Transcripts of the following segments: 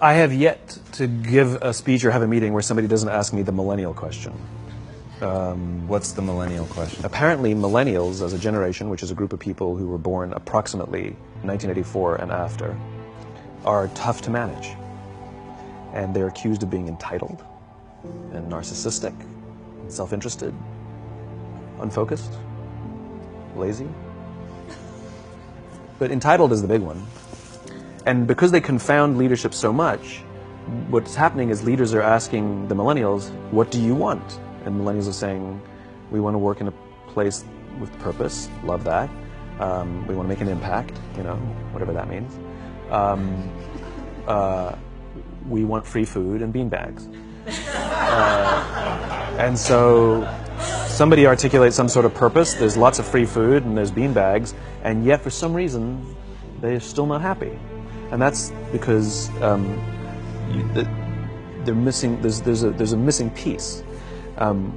I have yet to give a speech or have a meeting where somebody doesn't ask me the millennial question. What's the millennial question? Apparently, millennials as a generation, which is a group of people who were born approximately 1984 and after, are tough to manage. And they're accused of being entitled and narcissistic, self-interested, unfocused, lazy. But entitled is the big one. And because they confound leadership so much, what's happening is leaders are asking the millennials, what do you want? And millennials are saying, we want to work in a place with purpose, love that. We want to make an impact, whatever that means. We want free food and beanbags. And so somebody articulates some sort of purpose, there's lots of free food and there's beanbags, and yet for some reason, they're still not happy. And that's because they're missing, there's a missing piece.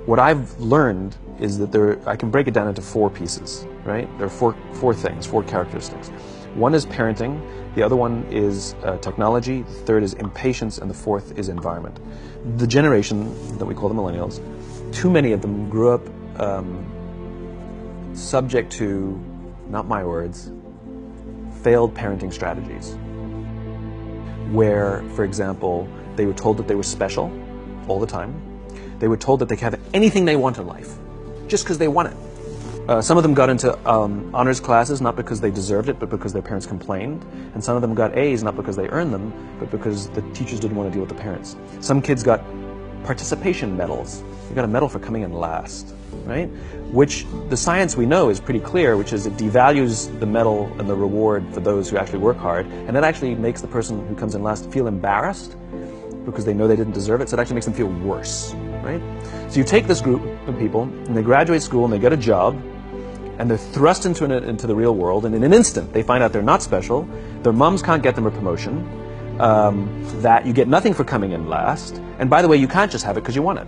What I've learned is that I can break it down into 4 pieces, right? There are four things, 4 characteristics. One is parenting, the other one is technology, the third is impatience, and the fourth is environment. The generation that we call the millennials, too many of them grew up subject to, not my words, failed parenting strategies. Where, for example, they were told that they were special all the time. They were told that they could have anything they want in life, just because they want it. Some of them got into honors classes, not because they deserved it, but because their parents complained. And some of them got A's, not because they earned them, but because the teachers didn't want to deal with the parents. Some kids got participation medals. You got a medal for coming in last, right? Which the science we know is pretty clear, which is it devalues the medal and the reward for those who actually work hard, and it actually makes the person who comes in last feel embarrassed because they know they didn't deserve it, so it actually makes them feel worse, right? So you take this group of people, and they graduate school, and they get a job, and they're thrust into the real world, and in an instant, they find out they're not special, their moms can't get them a promotion, that you get nothing for coming in last, and by the way, you can't just have it because you want it.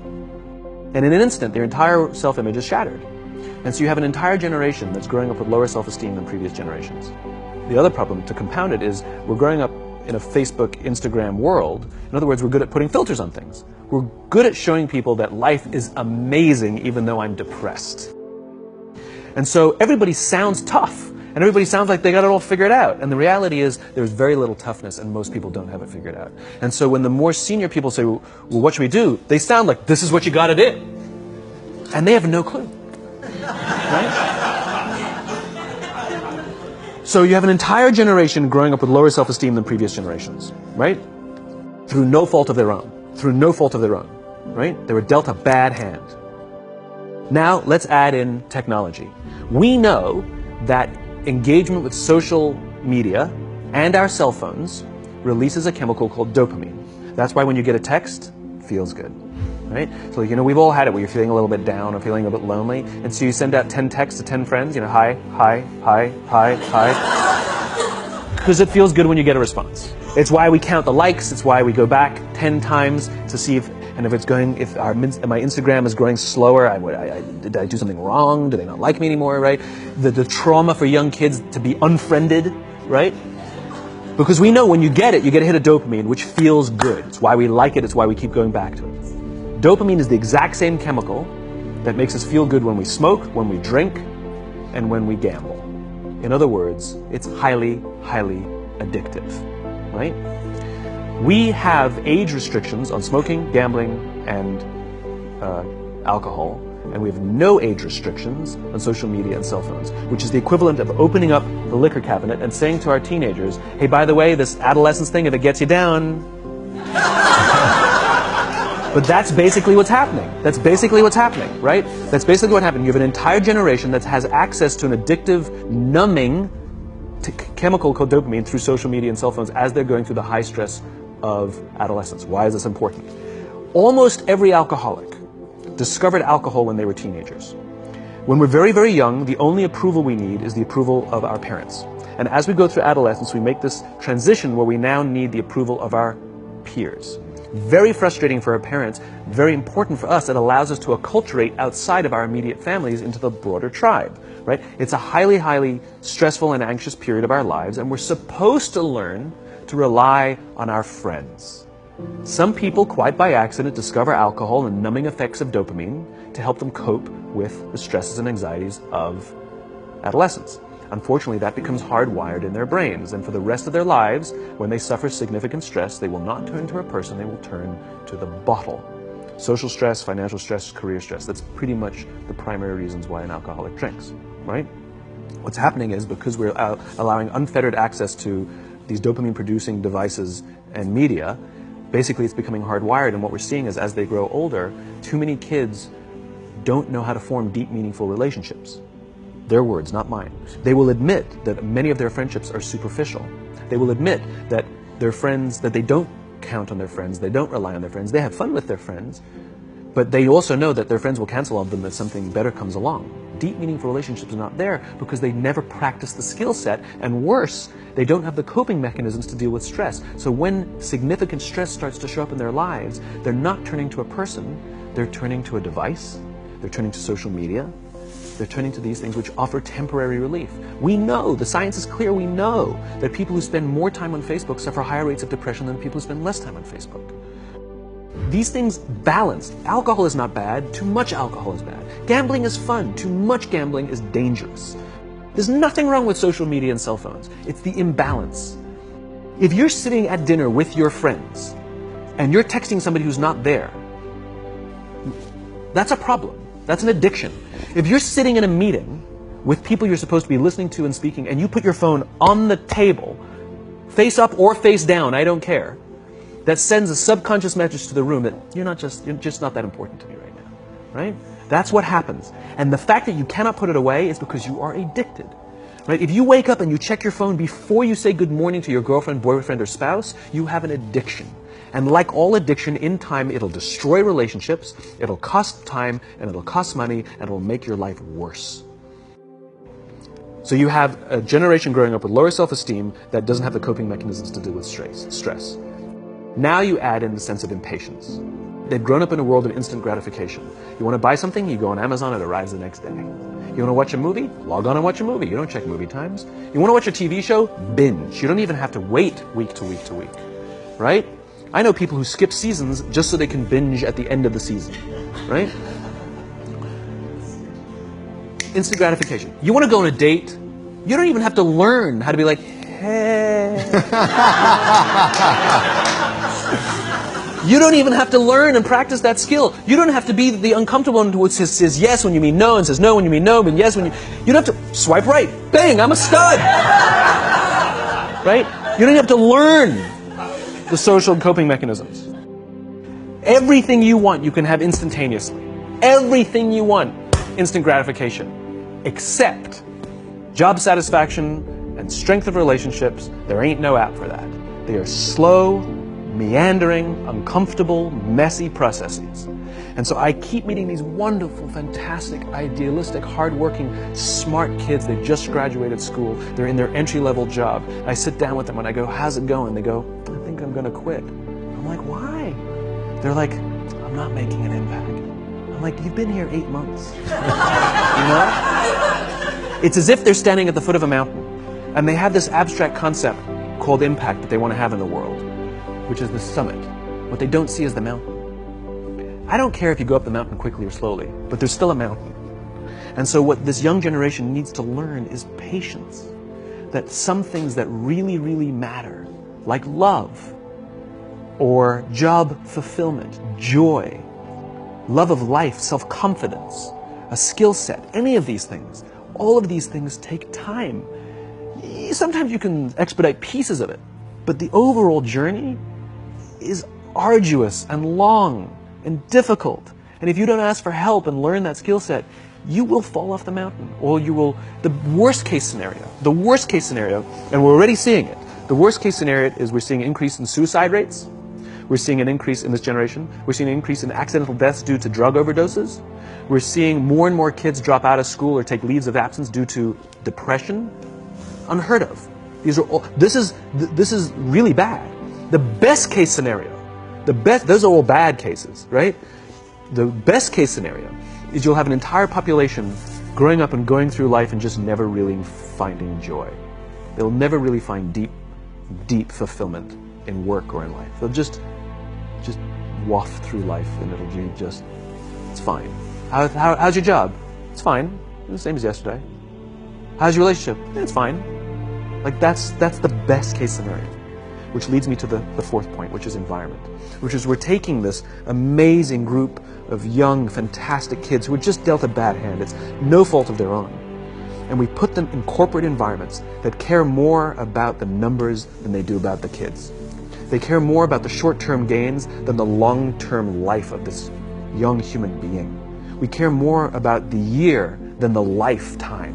And in an instant, their entire self-image is shattered. And so you have an entire generation that's growing up with lower self-esteem than previous generations. The other problem, to compound it, is we're growing up in a Facebook, Instagram world. In other words, we're good at putting filters on things. We're good at showing people that life is amazing even though I'm depressed. And so everybody sounds tough, and everybody sounds like they got it all figured out. And the reality is there's very little toughness, and most people don't have it figured out. And so when the more senior people say, well, what should we do? They sound like, this is what you got to do. And they have no clue. Right? So you have an entire generation growing up with lower self-esteem than previous generations, right? Through no fault of their own. Through no fault of their own, right? They were dealt a bad hand. Now, let's add in technology. We know that engagement with social media and our cell phones releases a chemical called dopamine. That's why when you get a text, it feels good, right? So, we've all had it where you're feeling a little bit down or feeling a bit lonely, and so you send out 10 texts to 10 friends, hi, hi, hi, hi, hi, because it feels good when you get a response. It's why we count the likes, it's why we go back 10 times to see if my Instagram is growing slower, did I do something wrong? Do they not like me anymore, right? The trauma for young kids to be unfriended, right? Because we know when you get it, you get a hit of dopamine, which feels good. It's why we like it, it's why we keep going back to it. Dopamine is the exact same chemical that makes us feel good when we smoke, when we drink, and when we gamble. In other words, it's highly, highly addictive, right? We have age restrictions on smoking, gambling, and alcohol, and we have no age restrictions on social media and cell phones, which is the equivalent of opening up the liquor cabinet and saying to our teenagers, hey, by the way, this adolescence thing, if it gets you down... But that's basically what's happening. That's basically what's happening, right? That's basically what happened. You have an entire generation that has access to an addictive, numbing chemical called dopamine through social media and cell phones as they're going through the high stress of adolescence. Why is this important? Almost every alcoholic discovered alcohol when they were teenagers. When we're very, very young, the only approval we need is the approval of our parents. And as we go through adolescence, we make this transition where we now need the approval of our peers. Very frustrating for our parents, very important for us. It allows us to acculturate outside of our immediate families into the broader tribe, right? It's a highly, highly stressful and anxious period of our lives, and we're supposed to learn to rely on our friends. Some people, quite by accident, discover alcohol and numbing effects of dopamine to help them cope with the stresses and anxieties of adolescence. Unfortunately, that becomes hardwired in their brains, and for the rest of their lives, when they suffer significant stress, they will not turn to a person, they will turn to the bottle. Social stress, financial stress, career stress, that's pretty much the primary reasons why an alcoholic drinks, right? What's happening is, because we're allowing unfettered access to these dopamine-producing devices and media, basically it's becoming hardwired, and what we're seeing is, as they grow older, too many kids don't know how to form deep, meaningful relationships. Their words, not mine. They will admit that many of their friendships are superficial. They will admit that their friends, that they don't count on their friends, they don't rely on their friends, they have fun with their friends, but they also know that their friends will cancel on them if something better comes along. Deep, meaningful relationships are not there because they never practice the skill set, and worse, they don't have the coping mechanisms to deal with stress. So when significant stress starts to show up in their lives, they're not turning to a person, they're turning to a device, they're turning to social media, they're turning to these things which offer temporary relief. We know, the science is clear, we know that people who spend more time on Facebook suffer higher rates of depression than people who spend less time on Facebook. These things balance. Alcohol is not bad, too much alcohol is bad. Gambling is fun, too much gambling is dangerous. There's nothing wrong with social media and cell phones. It's the imbalance. If you're sitting at dinner with your friends and you're texting somebody who's not there, that's a problem. That's an addiction. If you're sitting in a meeting with people you're supposed to be listening to and speaking, and you put your phone on the table, face up or face down, I don't care, that sends a subconscious message to the room that you're just not that important to me right now, right? That's what happens. And the fact that you cannot put it away is because you are addicted, right? If you wake up and you check your phone before you say good morning to your girlfriend, boyfriend, or spouse, you have an addiction. And like all addiction, in time, it'll destroy relationships, it'll cost time, and it'll cost money, and it'll make your life worse. So you have a generation growing up with lower self-esteem that doesn't have the coping mechanisms to deal with stress. Now you add in the sense of impatience. They've grown up in a world of instant gratification. You want to buy something, you go on Amazon, it arrives the next day. You want to watch a movie? Log on and watch a movie. You don't check movie times. You want to watch a TV show? Binge. You don't even have to wait week to week to week, right? I know people who skip seasons just so they can binge at the end of the season, right? Instant gratification. You want to go on a date? You don't even have to learn how to be like, hey. You don't even have to learn and practice that skill. You don't have to be the uncomfortable one who says yes when you mean no and says no when you mean no and yes when you... You don't have to swipe right. Bang, I'm a stud. Right? You don't have to learn the social and coping mechanisms. Everything you want, you can have instantaneously. Everything you want, instant gratification. Except job satisfaction and strength of relationships, there ain't no app for that. They are slow, meandering, uncomfortable, messy processes. And so I keep meeting these wonderful, fantastic, idealistic, hardworking, smart kids. They just graduated school. They're in their entry-level job. I sit down with them and I go, how's it going? They go, I think I'm going to quit. I'm like, why? They're like, I'm not making an impact. I'm like, you've been here 8 months. You know? It's as if they're standing at the foot of a mountain and they have this abstract concept called impact that they want to have in the world, which is the summit. What they don't see is the mountain. I don't care if you go up the mountain quickly or slowly, but there's still a mountain. And so what this young generation needs to learn is patience. That some things that really, really matter, like love, or job fulfillment, joy, love of life, self-confidence, a skill set, any of these things, all of these things take time. Sometimes you can expedite pieces of it, but the overall journey is arduous and long and difficult. And if you don't ask for help and learn that skill set, you will fall off the mountain. Or you will, the worst case scenario, and we're already seeing it, the worst case scenario is we're seeing an increase in suicide rates. We're seeing an increase in this generation. We're seeing an increase in accidental deaths due to drug overdoses. We're seeing more and more kids drop out of school or take leaves of absence due to depression. Unheard of. These are all, this is really bad. The best case scenario, those are all bad cases, right? The best case scenario is you'll have an entire population growing up and going through life and just never really finding joy. They'll never really find deep, deep fulfillment in work or in life. They'll just waft through life, and it'll be just, it's fine. How's your job? It's fine. It's the same as yesterday. How's your relationship? It's fine. Like that's the best case scenario. Which leads me to the fourth point, which is environment. Which is we're taking this amazing group of young, fantastic kids who were just dealt a bad hand. It's no fault of their own. And we put them in corporate environments that care more about the numbers than they do about the kids. They care more about the short-term gains than the long-term life of this young human being. We care more about the year than the lifetime,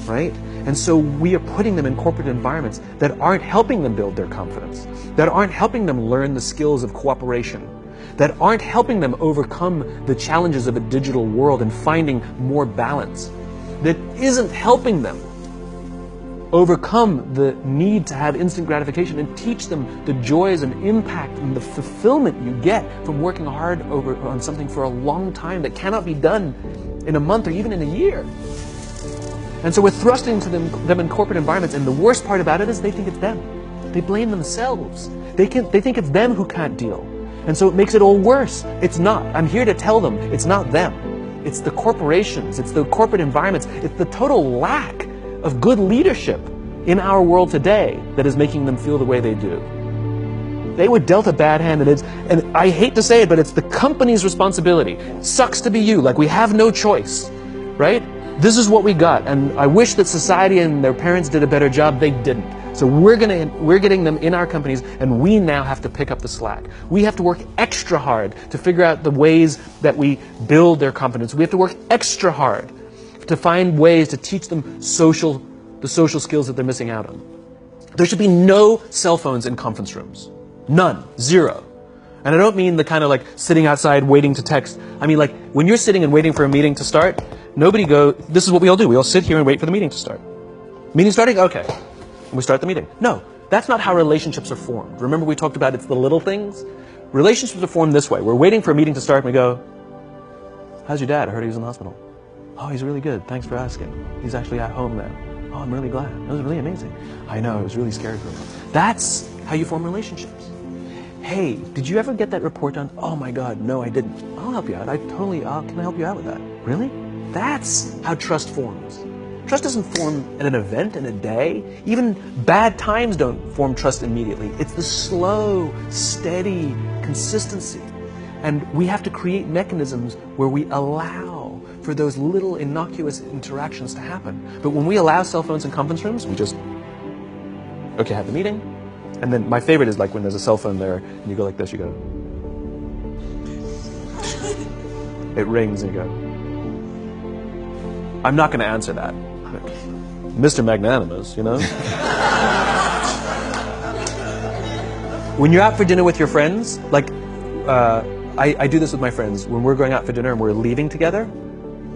right? And so we are putting them in corporate environments that aren't helping them build their confidence, that aren't helping them learn the skills of cooperation, that aren't helping them overcome the challenges of a digital world and finding more balance, that isn't helping them overcome the need to have instant gratification and teach them the joys and impact and the fulfillment you get from working hard on something for a long time that cannot be done in a month or even in a year. And so we're thrusting to them in corporate environments, and the worst part about it is they think it's them. They blame themselves. They think it's them who can't deal. And so it makes it all worse. It's not. I'm here to tell them it's not them. It's the corporations, it's the corporate environments, it's the total lack of good leadership in our world today that is making them feel the way they do. They were dealt a bad hand, and I hate to say it, but it's the company's responsibility. Sucks to be you, like we have no choice, right? This is what we got, and I wish that society and their parents did a better job. They didn't. So we're getting them in our companies, and we now have to pick up the slack. We have to work extra hard to figure out the ways that we build their confidence. We have to work extra hard to find ways to teach them the social skills that they're missing out on. There should be no cell phones in conference rooms. None. Zero. And I don't mean the kind of like sitting outside waiting to text. I mean like when you're sitting and waiting for a meeting to start, this is what we all do. We all sit here and wait for the meeting to start. Meeting starting? Okay. And we start the meeting. No, that's not how relationships are formed. Remember we talked about it's the little things? Relationships are formed this way. We're waiting for a meeting to start and we go, how's your dad? I heard he was in the hospital. Oh, he's really good. Thanks for asking. He's actually at home now. Oh, I'm really glad. That was really amazing. I know, it was really scary for him. That's how you form relationships. Hey, did you ever get that report done? Oh my God, no, I didn't. I'll help you out. Can I help you out with that? Really? That's how trust forms. Trust doesn't form at an event in a day. Even bad times don't form trust immediately. It's the slow, steady consistency. And we have to create mechanisms where we allow for those little innocuous interactions to happen. But when we allow cell phones in conference rooms, we just, okay, have the meeting. And then my favorite is like when there's a cell phone there and you go like this, you go. It rings and you go. I'm not going to answer that. Mr. Magnanimous, you know? When you're out for dinner with your friends, like I do this with my friends. When we're going out for dinner and we're leaving together,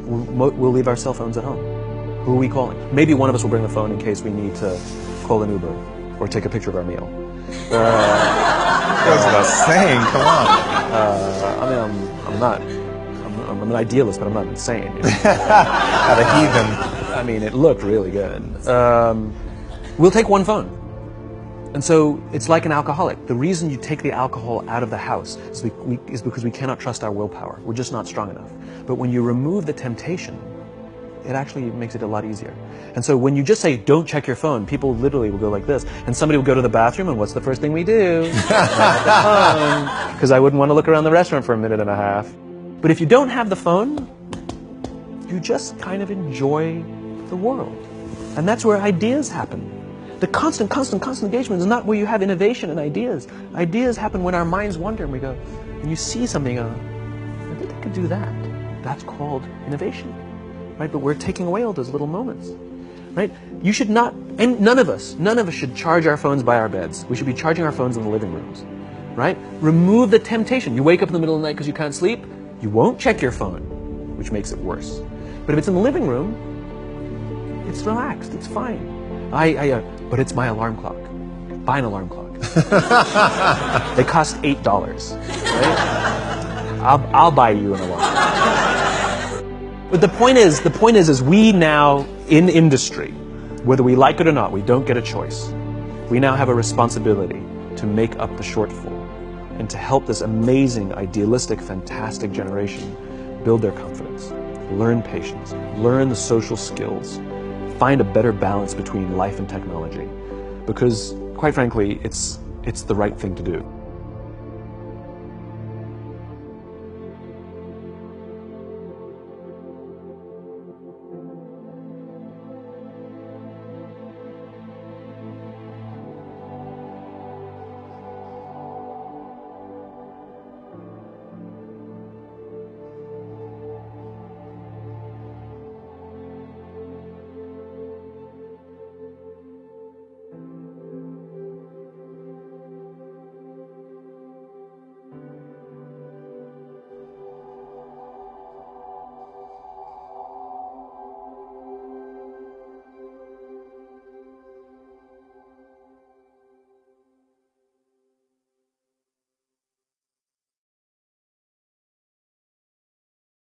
we'll leave our cell phones at home. Who are we calling? Maybe one of us will bring the phone in case we need to call an Uber or take a picture of our meal. That's what I was saying, come on. I'm an idealist, but I'm not insane. You know? Not a heathen. I mean, it looked really good. We'll take one phone. And so it's like an alcoholic. The reason you take the alcohol out of the house is because we cannot trust our willpower. We're just not strong enough. But when you remove the temptation, it actually makes it a lot easier. And so when you just say, don't check your phone, people literally will go like this. And somebody will go to the bathroom, and what's the first thing we do? Because I wouldn't want to look around the restaurant for a minute and a half. But if you don't have the phone, you just kind of enjoy the world. And that's where ideas happen. The constant engagement is not where you have innovation and ideas. Ideas happen when our minds wander and we go, and you see something, I think I could do that. That's called innovation, right? But we're taking away all those little moments, right? You should not, and none of us should charge our phones by our beds. We should be charging our phones in the living rooms, right? Remove the temptation. You wake up in the middle of the night because you can't sleep, you won't check your phone, which makes it worse. But if it's in the living room, it's relaxed, it's fine. But it's my alarm clock. Buy an alarm clock. They cost $8, right? I'll buy you an alarm clock. But the point is we now, in industry, whether we like it or not, we don't get a choice. We now have a responsibility to make up the shortfall and to help this amazing, idealistic, fantastic generation build their confidence, learn patience, learn the social skills, find a better balance between life and technology. Because, quite frankly, it's the right thing to do.